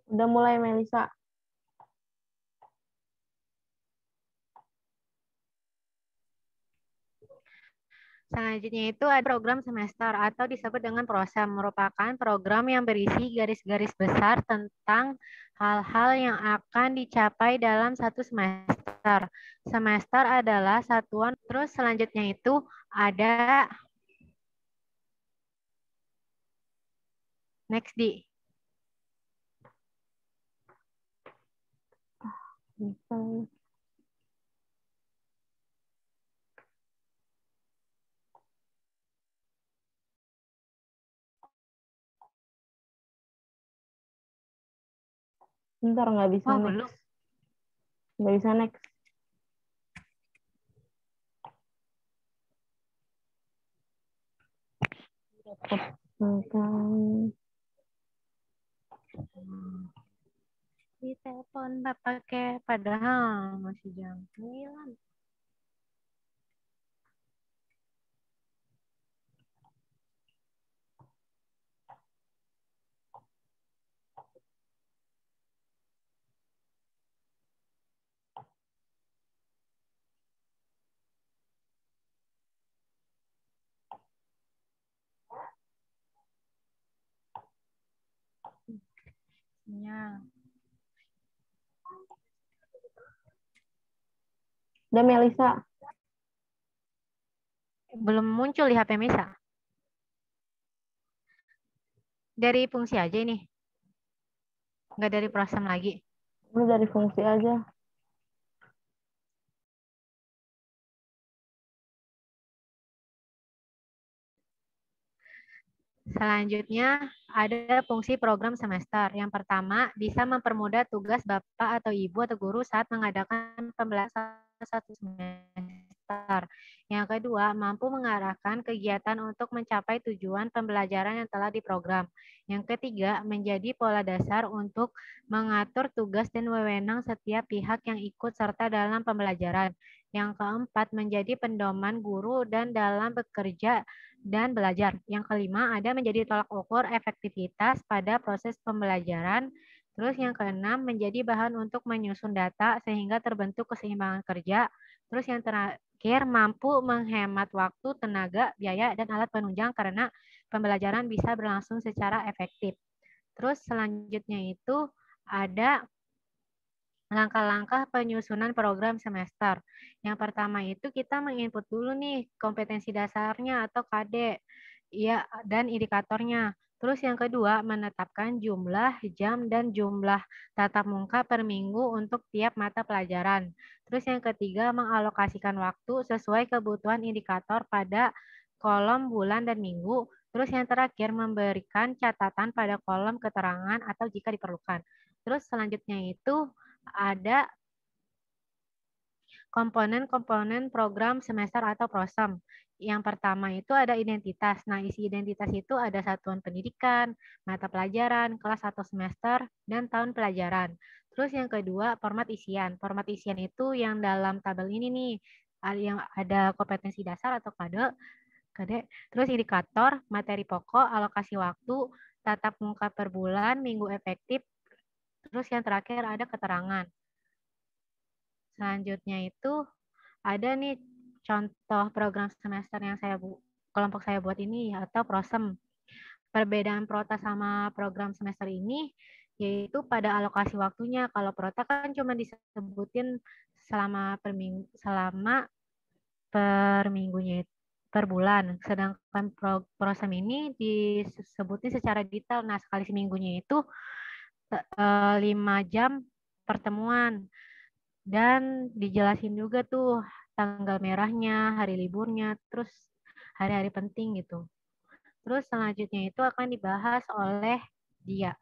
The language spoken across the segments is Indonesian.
Udah mulai, Melisa. Selanjutnya itu ada program semester atau disebut dengan program, merupakan program yang berisi garis-garis besar tentang hal-hal yang akan dicapai dalam satu semester. Semester adalah satuan, terus selanjutnya itu ada next di. Bentar, nggak bisa Oh, next. belum. Nggak bisa next. Tentang Di telepon tak pakai, padahal masih jam 9. Sinyal. udah, Melisa. Belum muncul di HP Misa. Dari fungsi aja ini. Nggak dari program lagi. Ini dari fungsi aja. Selanjutnya ada fungsi program semester. Yang pertama, bisa mempermudah tugas Bapak atau Ibu atau guru saat mengadakan pembelajaran satu semester. Yang kedua, mampu mengarahkan kegiatan untuk mencapai tujuan pembelajaran yang telah diprogram. Yang ketiga, menjadi pola dasar untuk mengatur tugas dan wewenang setiap pihak yang ikut serta dalam pembelajaran. Yang keempat, menjadi pedoman guru dan dalam bekerja dan belajar. Yang kelima, ada menjadi tolak ukur efektivitas pada proses pembelajaran. Terus yang keenam, menjadi bahan untuk menyusun data sehingga terbentuk keseimbangan kerja. Terus yang terakhir, mampu menghemat waktu, tenaga, biaya, dan alat penunjang karena pembelajaran bisa berlangsung secara efektif. Terus selanjutnya itu ada langkah-langkah penyusunan program semester. Yang pertama itu kita menginput dulu nih kompetensi dasarnya atau KD, ya, dan indikatornya. Terus yang kedua, menetapkan jumlah jam dan jumlah tatap muka per minggu untuk tiap mata pelajaran. Terus yang ketiga, mengalokasikan waktu sesuai kebutuhan indikator pada kolom bulan dan minggu. Terus yang terakhir, memberikan catatan pada kolom keterangan atau jika diperlukan. Terus selanjutnya itu ada komponen-komponen program semester atau prosem. Yang pertama itu ada identitas. Nah, isi identitas itu ada satuan pendidikan, mata pelajaran, kelas atau semester, dan tahun pelajaran. Terus yang kedua, format isian. Format isian itu yang dalam tabel ini nih, yang ada kompetensi dasar atau KD, terus indikator, materi pokok, alokasi waktu, tatap muka per bulan, minggu efektif, terus yang terakhir ada keterangan. Selanjutnya itu ada nih contoh program semester yang kelompok saya buat ini atau prosem. Perbedaan prota sama program semester ini yaitu pada alokasi waktunya. Kalau prota kan cuma disebutin selama per minggunya per bulan. Sedangkan prosem ini disebutin secara detail. Nah, sekali seminggunya itu 5 jam pertemuan. Dan dijelasin juga tuh tanggal merahnya, hari liburnya, terus hari-hari penting gitu. Terus selanjutnya itu akan dibahas oleh dia.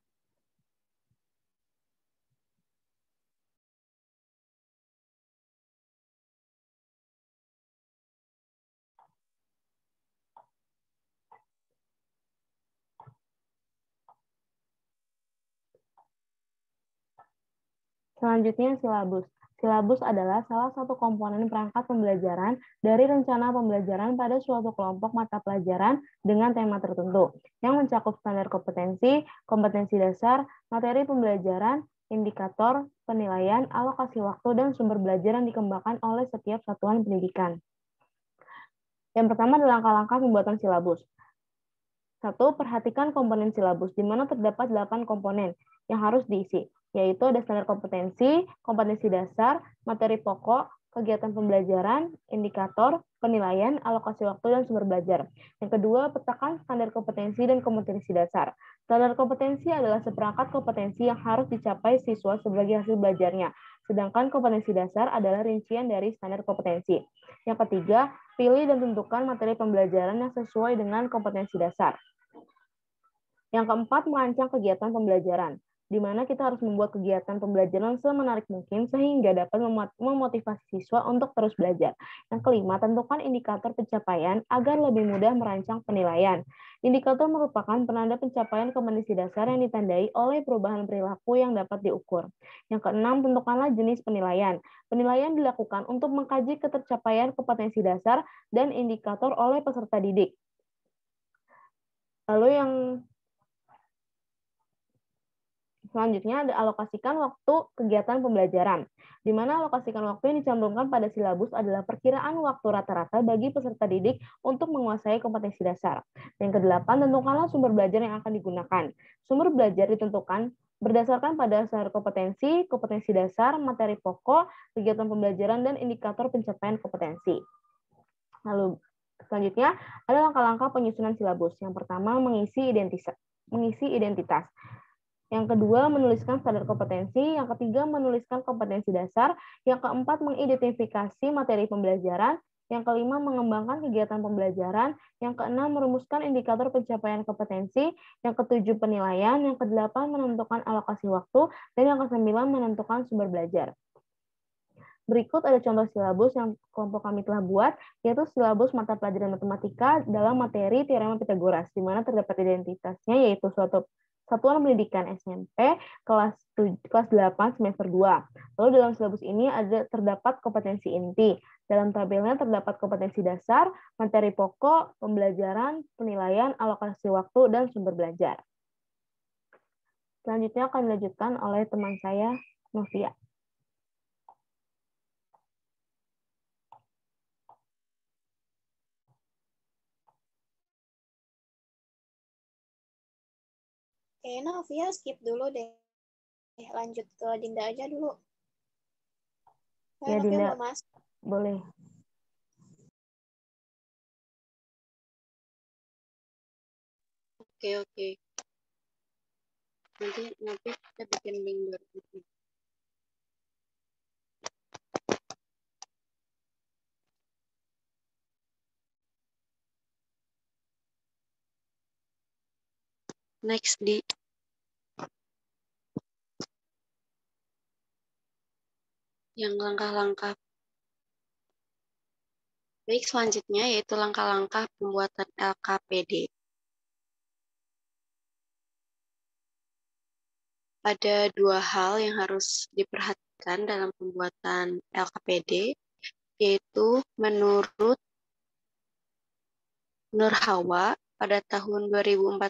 Selanjutnya silabus. Silabus adalah salah satu komponen perangkat pembelajaran dari rencana pembelajaran pada suatu kelompok mata pelajaran dengan tema tertentu, yang mencakup standar kompetensi, kompetensi dasar, materi pembelajaran, indikator, penilaian, alokasi waktu, dan sumber belajar yang dikembangkan oleh setiap satuan pendidikan. Yang pertama adalah langkah-langkah pembuatan silabus. 1. Perhatikan komponen silabus, di mana terdapat 8 komponen yang harus diisi, yaitu ada standar kompetensi, kompetensi dasar, materi pokok, kegiatan pembelajaran, indikator, penilaian, alokasi waktu, dan sumber belajar. Yang kedua, petakan standar kompetensi dan kompetensi dasar. Standar kompetensi adalah seperangkat kompetensi yang harus dicapai siswa sebagai hasil belajarnya, sedangkan kompetensi dasar adalah rincian dari standar kompetensi. Yang ketiga, pilih dan tentukan materi pembelajaran yang sesuai dengan kompetensi dasar. Yang keempat, merancang kegiatan pembelajaran, di mana kita harus membuat kegiatan pembelajaran semenarik mungkin sehingga dapat memotivasi siswa untuk terus belajar. Yang kelima, tentukan indikator pencapaian agar lebih mudah merancang penilaian. Indikator merupakan penanda pencapaian kompetensi dasar yang ditandai oleh perubahan perilaku yang dapat diukur. Yang keenam, tentukanlah jenis penilaian. Penilaian dilakukan untuk mengkaji ketercapaian kompetensi dasar dan indikator oleh peserta didik. Lalu yang selanjutnya ada alokasikan waktu kegiatan pembelajaran, di mana alokasikan waktu yang dicantumkan pada silabus adalah perkiraan waktu rata-rata bagi peserta didik untuk menguasai kompetensi dasar. Yang kedelapan, tentukanlah sumber belajar yang akan digunakan. Sumber belajar ditentukan berdasarkan pada standar kompetensi, kompetensi dasar, materi pokok, kegiatan pembelajaran, dan indikator pencapaian kompetensi. Lalu selanjutnya ada langkah-langkah penyusunan silabus. Yang pertama, mengisi identitas. Yang kedua, menuliskan standar kompetensi. Yang ketiga, menuliskan kompetensi dasar. Yang keempat, mengidentifikasi materi pembelajaran. Yang kelima, mengembangkan kegiatan pembelajaran. Yang keenam, merumuskan indikator pencapaian kompetensi. Yang ketujuh, penilaian. Yang kedelapan, menentukan alokasi waktu. Dan yang kesembilan, menentukan sumber belajar. Berikut ada contoh silabus yang kelompok kami telah buat, yaitu silabus mata pelajaran matematika dalam materi teorema Pythagoras, di mana terdapat identitasnya yaitu suatu satuan pendidikan SMP kelas 8 semester 2. Lalu dalam silabus ini terdapat kompetensi inti. Dalam tabelnya terdapat kompetensi dasar, materi pokok, pembelajaran, penilaian, alokasi waktu, dan sumber belajar. Selanjutnya akan dilanjutkan oleh teman saya, Novia. Oke, Novia skip dulu deh. Lanjut ke Dinda aja dulu. Ya, Dinda. Belum masuk. Boleh. Oke. Nanti kita bikin link baru. Next di yang langkah-langkah. Baik, selanjutnya yaitu langkah-langkah pembuatan LKPD. Ada dua hal yang harus diperhatikan dalam pembuatan LKPD, yaitu menurut Nur Hawa pada tahun 2014,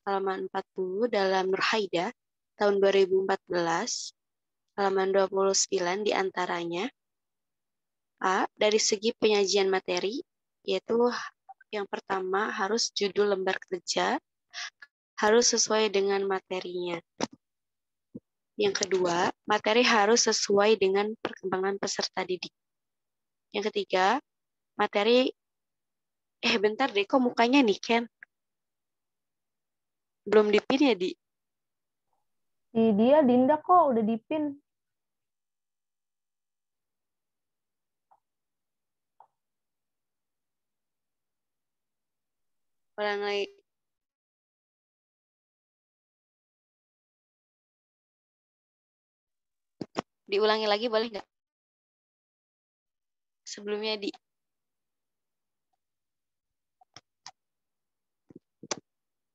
halaman 40 dalam Nur Haida tahun 2014, halaman 29 diantaranya. A. Dari segi penyajian materi, yaitu yang pertama harus judul lembar kerja, harus sesuai dengan materinya. Yang kedua, materi harus sesuai dengan perkembangan peserta didik. Yang ketiga, materi, bentar deh, kok mukanya nih, Ken? Belum dipin ya, Di? Dia, Dinda kok udah dipin. Orang lain. Diulangi lagi boleh nggak? Sebelumnya, Di.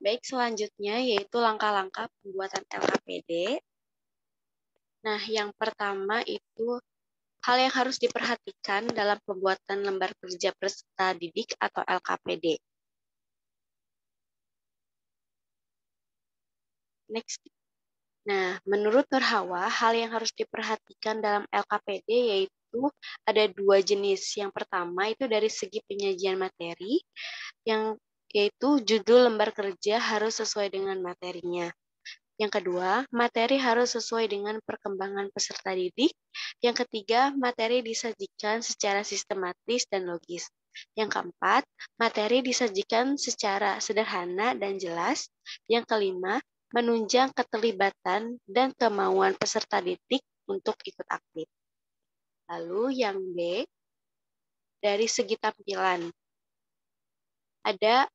Baik, selanjutnya yaitu langkah-langkah pembuatan LKPD. Nah, yang pertama itu hal yang harus diperhatikan dalam pembuatan lembar kerja peserta didik atau LKPD. Next. Nah, menurut Nur Hawa, hal yang harus diperhatikan dalam LKPD yaitu ada 2 jenis. Yang pertama itu dari segi penyajian materi, yaitu judul lembar kerja harus sesuai dengan materinya. Yang kedua, materi harus sesuai dengan perkembangan peserta didik. Yang ketiga, materi disajikan secara sistematis dan logis. Yang keempat, materi disajikan secara sederhana dan jelas. Yang kelima, menunjang keterlibatan dan kemauan peserta didik untuk ikut aktif. Lalu yang B, dari segi tampilan. Ada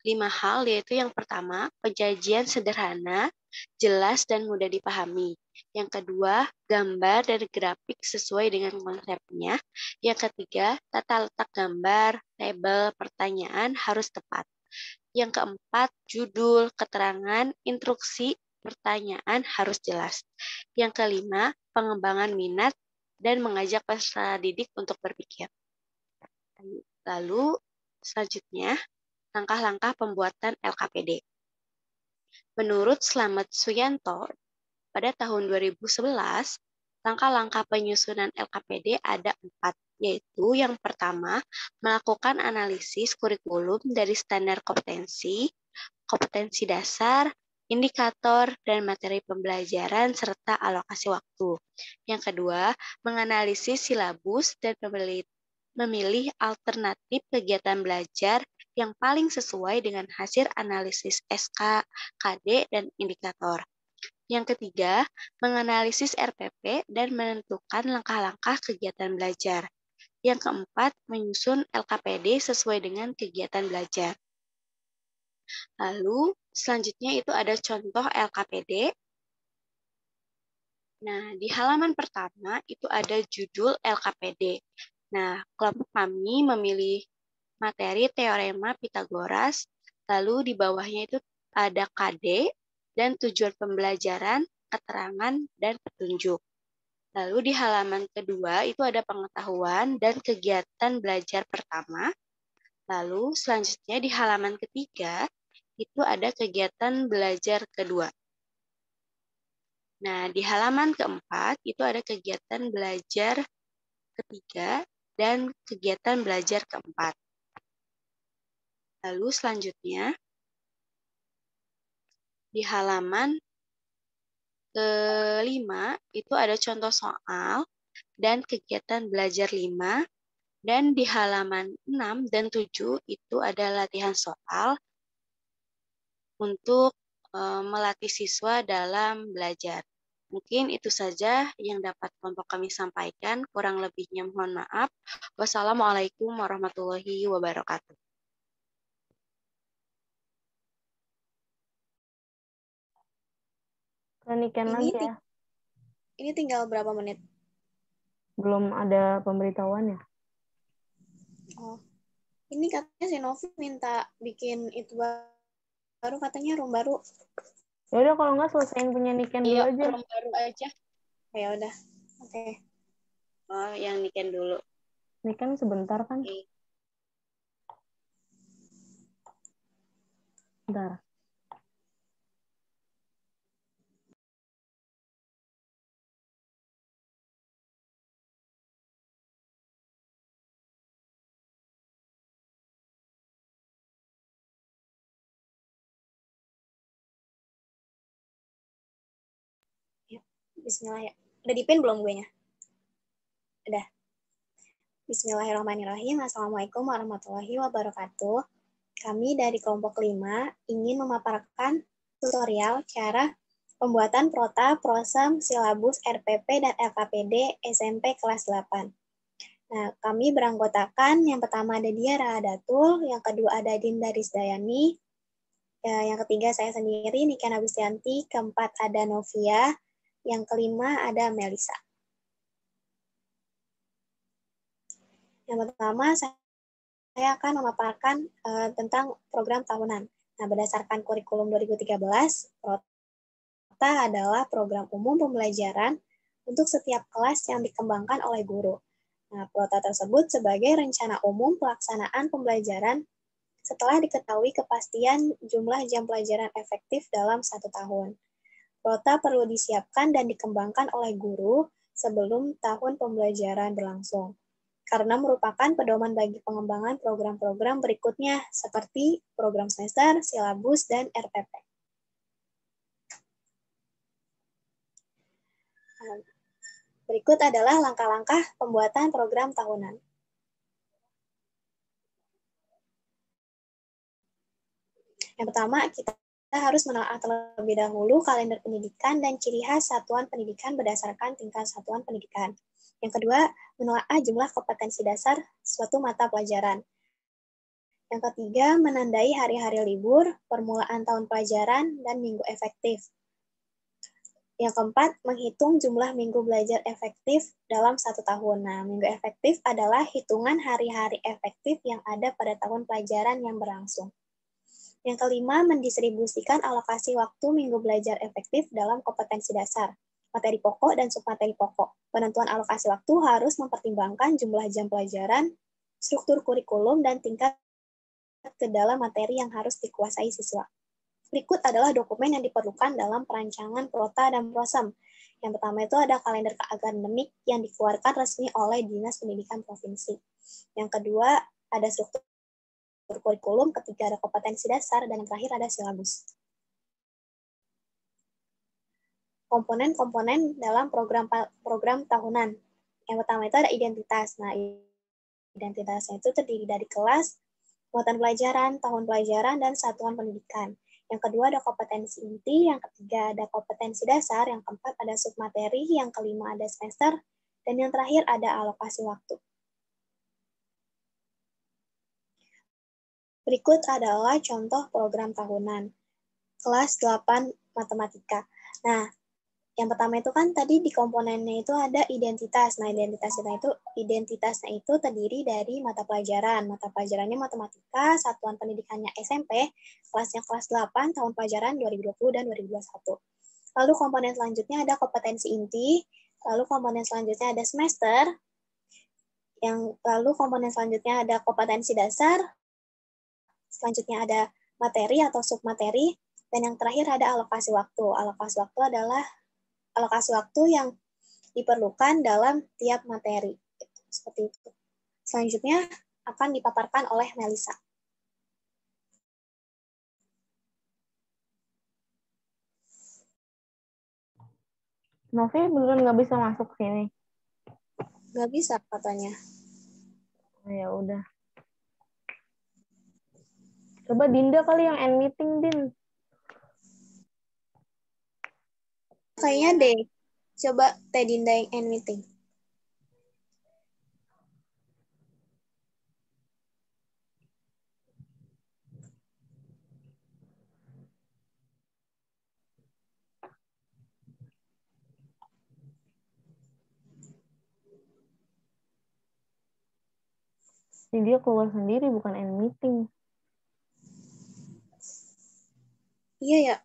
5 hal, yaitu yang pertama, penyajian sederhana, jelas dan mudah dipahami. Yang kedua, gambar dan grafik sesuai dengan konsepnya. Yang ketiga, tata letak gambar, label, pertanyaan harus tepat. Yang keempat, judul, keterangan, instruksi, pertanyaan harus jelas. Yang kelima, pengembangan minat dan mengajak peserta didik untuk berpikir. Lalu, selanjutnya, langkah-langkah pembuatan LKPD. Menurut Slamet Suyanto, pada tahun 2011, langkah-langkah penyusunan LKPD ada 4, yaitu yang pertama, melakukan analisis kurikulum dari standar kompetensi, kompetensi dasar, indikator, dan materi pembelajaran, serta alokasi waktu. Yang kedua, menganalisis silabus dan memilih alternatif kegiatan belajar yang paling sesuai dengan hasil analisis SK, KD, dan indikator. Yang ketiga, menganalisis RPP dan menentukan langkah-langkah kegiatan belajar. Yang keempat, menyusun LKPD sesuai dengan kegiatan belajar. Lalu, selanjutnya itu ada contoh LKPD. Nah, di halaman pertama itu ada judul LKPD. Nah, kelompok kami memilih materi teorema Pitagoras, lalu di bawahnya itu ada KD dan tujuan pembelajaran, keterangan, dan petunjuk. Lalu di halaman kedua itu ada pengetahuan dan kegiatan belajar pertama. Lalu selanjutnya di halaman ketiga itu ada kegiatan belajar kedua. Nah, di halaman keempat itu ada kegiatan belajar ketiga dan kegiatan belajar keempat. Lalu selanjutnya, di halaman kelima itu ada contoh soal dan kegiatan belajar 5, dan di halaman 6 dan 7 itu ada latihan soal untuk melatih siswa dalam belajar. Mungkin itu saja yang dapat kelompok kami sampaikan, kurang lebihnya mohon maaf. Wassalamualaikum warahmatullahi wabarakatuh. Klinikan lagi ya. Ini tinggal berapa menit? Belum ada pemberitahuan ya? Oh, ini katanya si Novi minta bikin itu baru katanya room baru. Ya udah kalau nggak selesaiin punya Niken dulu Iya, aja. room baru aja. Ya udah, oke. Oh, yang Niken dulu. Niken sebentar kan? Oke. Bentar. Bismillah ya. Udah dipin belum gue nya? Udah. Bismillahirrahmanirrahim. Assalamualaikum warahmatullahi wabarakatuh. Kami dari kelompok 5 ingin memaparkan tutorial cara pembuatan prota, prosem, silabus, RPP, dan LKPD SMP kelas 8. Nah, kami beranggotakan yang pertama ada Diara Datul, yang kedua ada Dinda Rizdayani, yang ketiga saya sendiri, Niken Agustianti, keempat ada Novia, yang kelima ada Melisa. Yang pertama, saya akan memaparkan tentang program tahunan. Nah, berdasarkan kurikulum 2013, Prota adalah program umum pembelajaran untuk setiap kelas yang dikembangkan oleh guru. Nah, Prota tersebut sebagai rencana umum pelaksanaan pembelajaran setelah diketahui kepastian jumlah jam pelajaran efektif dalam 1 tahun. Prota perlu disiapkan dan dikembangkan oleh guru sebelum tahun pembelajaran berlangsung, karena merupakan pedoman bagi pengembangan program-program berikutnya seperti program semester, silabus, dan RPP. Berikut adalah langkah-langkah pembuatan program tahunan. Yang pertama, kita harus menelaah terlebih dahulu kalender pendidikan dan ciri khas satuan pendidikan berdasarkan tingkat satuan pendidikan. Yang kedua, menelaah jumlah kompetensi dasar suatu mata pelajaran. Yang ketiga, menandai hari-hari libur, permulaan tahun pelajaran, dan minggu efektif. Yang keempat, menghitung jumlah minggu belajar efektif dalam 1 tahun. Nah, minggu efektif adalah hitungan hari-hari efektif yang ada pada tahun pelajaran yang berlangsung. Yang kelima, mendistribusikan alokasi waktu minggu belajar efektif dalam kompetensi dasar, materi pokok, dan submateri pokok. Penentuan alokasi waktu harus mempertimbangkan jumlah jam pelajaran, struktur kurikulum, dan tingkat ke dalam materi yang harus dikuasai siswa. Berikut adalah dokumen yang diperlukan dalam perancangan Prota dan Prosem. Yang pertama itu ada kalender akademik yang dikeluarkan resmi oleh Dinas Pendidikan Provinsi. Yang kedua, ada struktur kurikulum, ketiga ada kompetensi dasar, dan yang terakhir ada silabus. Komponen-komponen dalam program tahunan. Yang pertama itu ada identitas. Nah, identitasnya itu terdiri dari kelas, muatan pelajaran, tahun pelajaran, dan satuan pendidikan. Yang kedua ada kompetensi inti, yang ketiga ada kompetensi dasar, yang keempat ada submateri, yang kelima ada semester, dan yang terakhir ada alokasi waktu. Berikut adalah contoh program tahunan. Kelas 8 Matematika. Nah, yang pertama itu kan tadi di komponennya itu ada identitas. Nah, identitasnya itu terdiri dari mata pelajaran. Mata pelajarannya matematika, satuan pendidikannya SMP, kelasnya kelas 8, tahun pelajaran 2020 dan 2021. Lalu komponen selanjutnya ada kompetensi inti, lalu komponen selanjutnya ada semester, lalu komponen selanjutnya ada kompetensi dasar, selanjutnya ada materi atau submateri, dan yang terakhir ada alokasi waktu. Alokasi waktu adalah alokasi waktu yang diperlukan dalam tiap materi. Seperti itu. Selanjutnya akan dipaparkan oleh Melisa. Novi beneran nggak bisa masuk sini? Nggak bisa katanya. Oh, ya udah. Coba Dinda kali yang end meeting, Din. Kayaknya deh. Coba Teh Dinda yang end meeting. Jadi dia keluar sendiri, bukan end meeting. Iya ya,